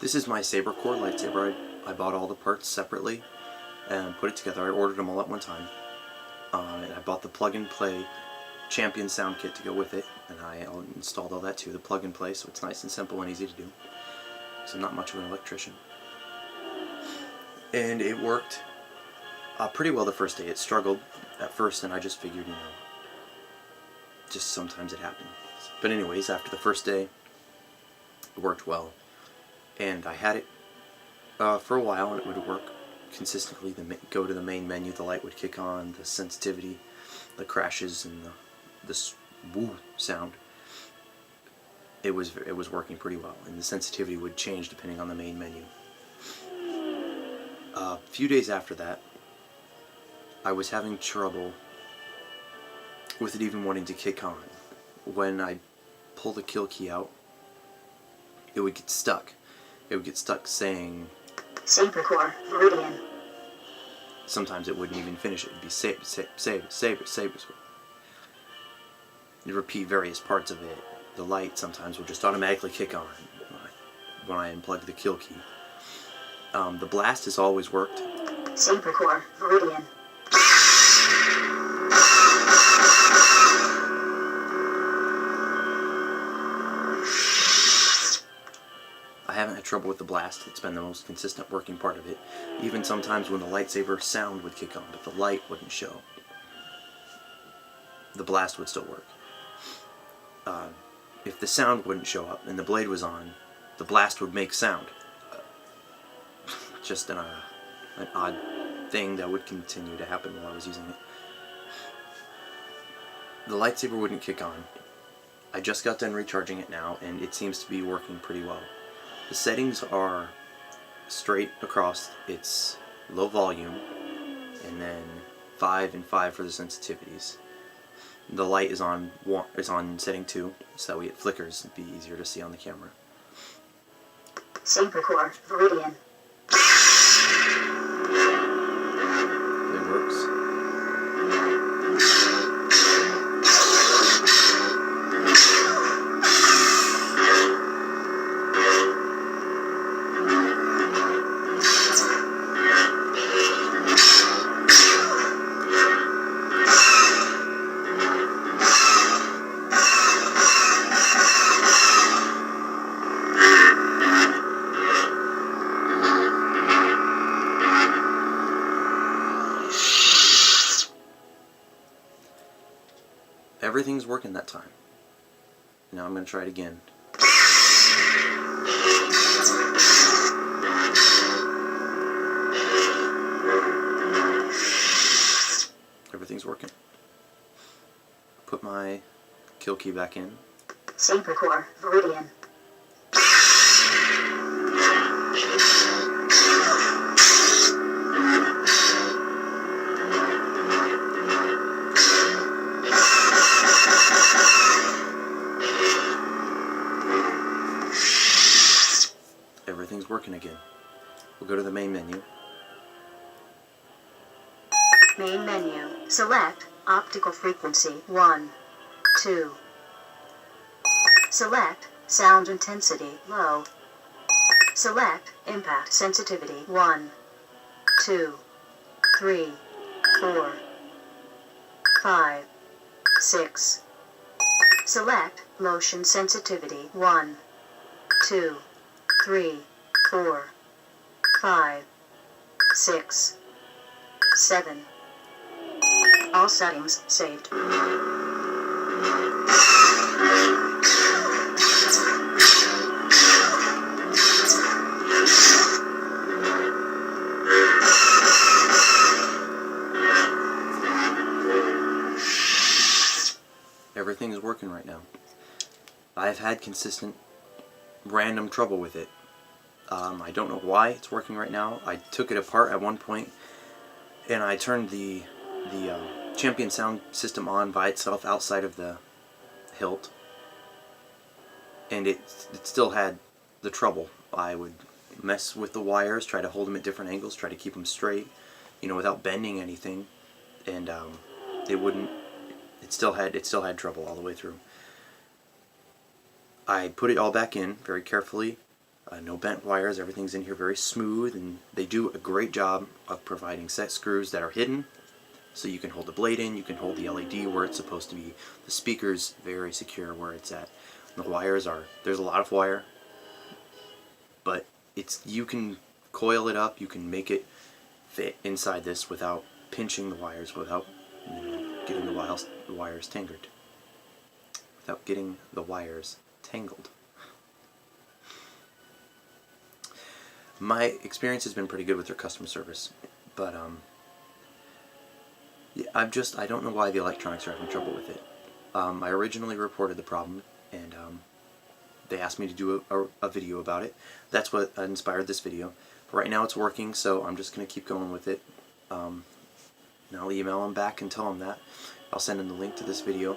This is my Saber Core lightsaber. I bought all the parts separately and put it together. I ordered them all at one time. And I bought the plug-and-play Champion sound kit to go with it, and I installed all that too, the plug-and-play, so it's nice and simple and easy to do. So I'm not much of an electrician. And it worked pretty well the first day. It struggled at first, and I just figured, you know, just sometimes it happens. But anyways, after the first day, it worked well. And I had it for a while, and it would work consistently. Go to the main menu, the light would kick on, the sensitivity, the crashes, and this woo sound. It was working pretty well, and the sensitivity would change depending on the main menu. A few days after that, I was having trouble with it even wanting to kick on. When I pull the kill key out, it would get stuck. It would get stuck saying Saber Core, Veridian. Sometimes it wouldn't even finish it. It'd be Saber, Saber, Saber, Saber. You'd repeat various parts of it. The light sometimes will just automatically kick on when I unplug the kill key. The blast has always worked. Saber Core, Veridian. I haven't had trouble with the blast. It's been the most consistent working part of it. Even sometimes when the lightsaber sound would kick on, but the light wouldn't show. The blast would still work. If the sound wouldn't show up and the blade was on, the blast would make sound. Just an odd thing that would continue to happen while I was using it. The lightsaber wouldn't kick on. I just got done recharging it now, and it seems to be working pretty well. The settings are straight across. It's low volume, and then 5 and 5 for the sensitivities. The light is on setting 2, so that way it flickers and be easier to see on the camera. Saber Core, Veridian. It works. Everything's working that time. Now I'm going to try it again. Everything's working. Put my kill key back in. Saber Core, Veridian. Everything's working again. We'll go to the main menu. Main menu. Select optical frequency 1, 2. Select sound intensity low. Select impact sensitivity 1, 2, 3, 4, 5, 6. Select motion sensitivity 1, 2, 3, 4, 5, 6, 7. All settings saved. Everything is working right now. I've had consistent random trouble with it. I don't know why it's working right now. I took it apart at one point and I turned the Champion sound system on by itself outside of the hilt, and it still had the trouble. I would mess with the wires, try to hold them at different angles, try to keep them straight, you know, without bending anything, and it wouldn't. It still had trouble all the way through. I put it all back in very carefully. No bent wires, everything's in here very smooth, and they do a great job of providing set screws that are hidden, so you can hold the blade in, you can hold the LED where it's supposed to be, the speaker's very secure where it's at. The wires are, there's a lot of wire, but you can coil it up, you can make it fit inside this without pinching the wires, without getting the wires tangled. Without getting the wires tangled. My experience has been pretty good with their customer service, but yeah, I don't know why the electronics are having trouble with it. I originally reported the problem, and they asked me to do a video about it. That's what inspired this video. Right now it's working, so I'm just going to keep going with it. And I'll email them back and tell them that. I'll send them the link to this video.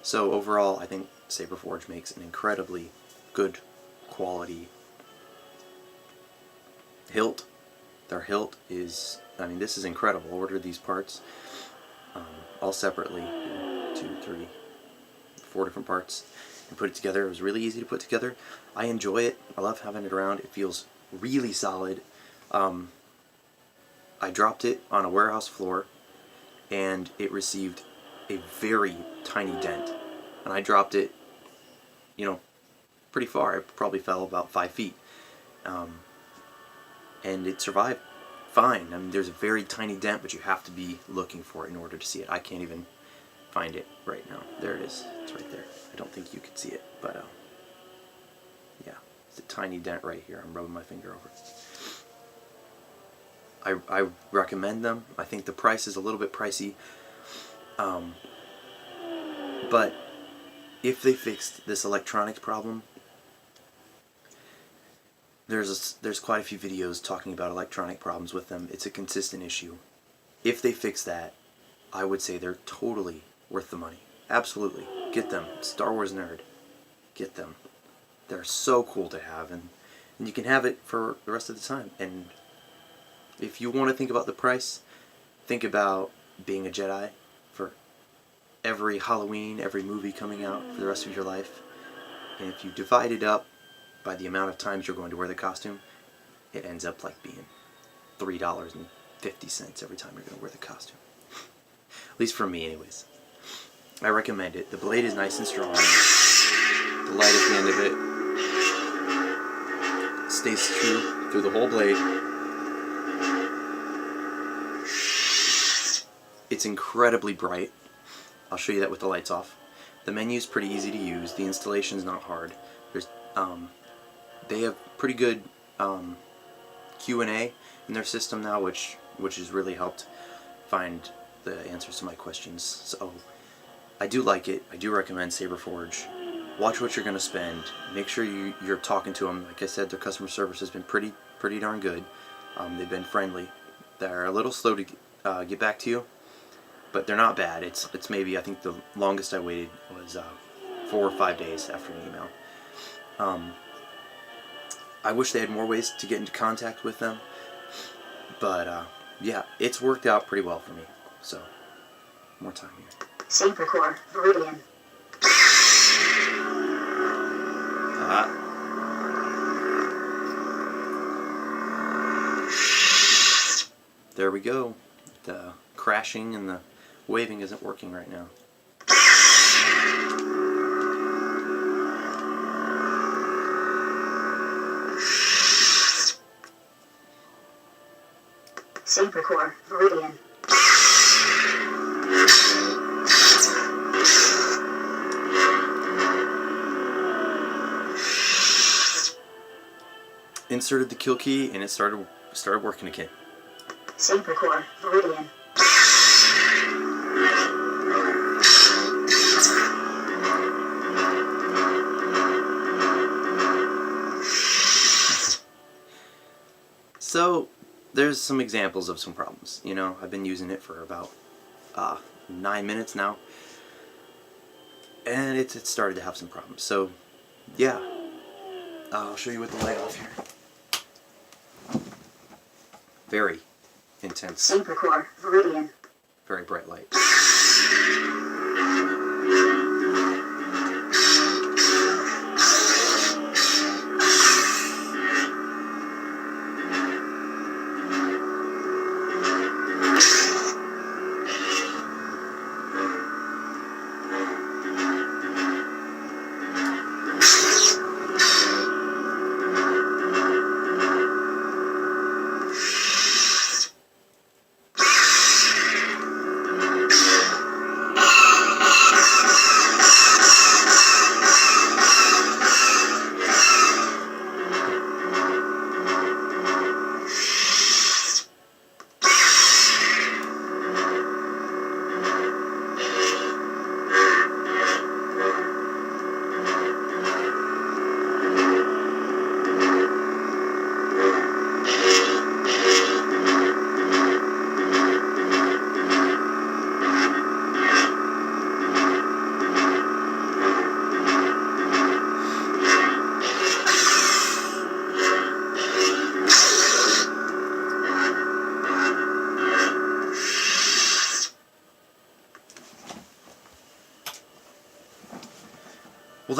So overall, I think Saber Forge makes an incredibly good quality hilt. Their hilt is, I mean, this is incredible. Order these parts all separately, 2, 3, 4 different parts, and put it together. It was really easy to put together. I enjoy it. I love having it around. It feels really solid. I dropped it on a warehouse floor, and it received a very tiny dent. And I dropped it, you know, pretty far. It probably fell about 5 feet. And it survived fine. I mean, there's a very tiny dent, but you have to be looking for it in order to see it. I can't even find it right now. There it is. It's right there. I don't think you can see it, but yeah, it's a tiny dent right here. I'm rubbing my finger over it. I recommend them. I think the price is a little bit pricey, but if they fixed this electronics problem, there's quite a few videos talking about electronic problems with them. It's a consistent issue. If they fix that, I would say they're totally worth the money. Absolutely. Get them. Star Wars nerd. Get them. They're so cool to have, and you can have it for the rest of the time. And if you want to think about the price, think about being a Jedi for every Halloween, every movie coming out for the rest of your life. And if you divide it up by the amount of times you're going to wear the costume, it ends up like being $3.50 every time you're going to wear the costume. At least for me, anyways. I recommend it. The blade is nice and strong. The light at the end of it stays true through the whole blade. It's incredibly bright. I'll show you that with the lights off. The menu's pretty easy to use. The installation's not hard. There's they have pretty good Q&A in their system now, which has really helped find the answers to my questions. So I do like it. I do recommend Saber Forge. Watch what you're going to spend. Make sure you're talking to them. Like I said, their customer service has been pretty darn good. They've been friendly. They're a little slow to get back to you, but they're not bad. It's maybe, I think the longest I waited was 4 or 5 days after an email. I wish they had more ways to get into contact with them, but yeah, it's worked out pretty well for me. So, more time here. Saber Core, Veridian. There we go. The crashing and the waving isn't working right now. Saber Core, Veridian. Inserted the kill key and it started working again. Saber Core, Veridian. So there's some examples of some problems. You know, I've been using it for about 9 minutes now, and it started to have some problems. So yeah, I'll show you with the light off here. Very intense. Saber Core, Veridian. Very bright light.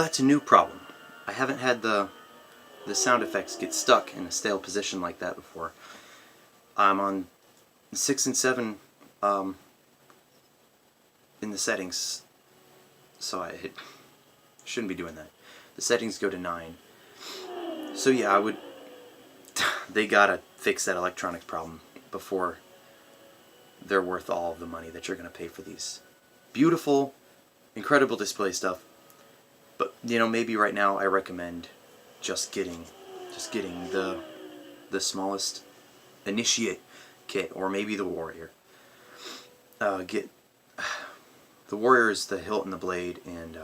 that's a new problem. I haven't had the sound effects get stuck in a stale position like that before. I'm on 6 and 7 in the settings, so I shouldn't be doing that. The settings go to 9. So yeah, I would. They gotta fix that electronics problem before they're worth all of the money that you're gonna pay for these beautiful, incredible display stuff. But you know, maybe right now I recommend just getting the smallest initiate kit, or maybe the warrior. Get the warrior is the hilt and the blade, and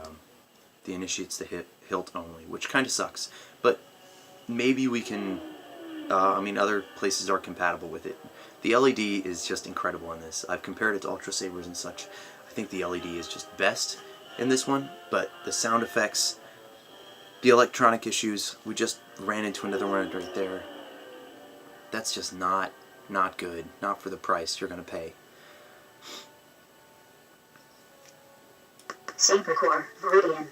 the initiate's the hilt only, which kind of sucks. But maybe we can. I mean, other places are compatible with it. The LED is just incredible in this. I've compared it to Ultra Sabers and such. I think the LED is just best in this one, but the sound effects, the electronic issues, we just ran into another one right there. That's just not good. Not for the price you're going to pay. Saber Core, Veridian.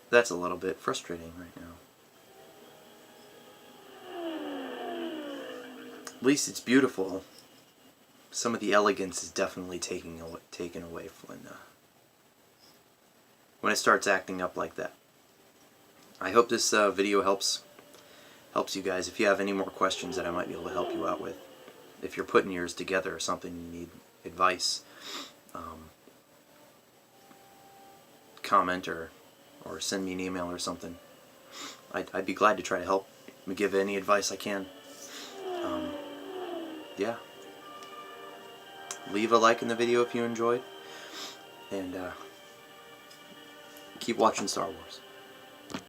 That's a little bit frustrating right now. At least it's beautiful. Some of the elegance is definitely taken away when it starts acting up like that. I hope this video helps you guys. If you have any more questions that I might be able to help you out with, if you're putting yours together or something, you need advice, comment or send me an email or something. I'd be glad to try to help give any advice I can. Yeah. Leave a like in the video if you enjoyed, and keep watching Star Wars.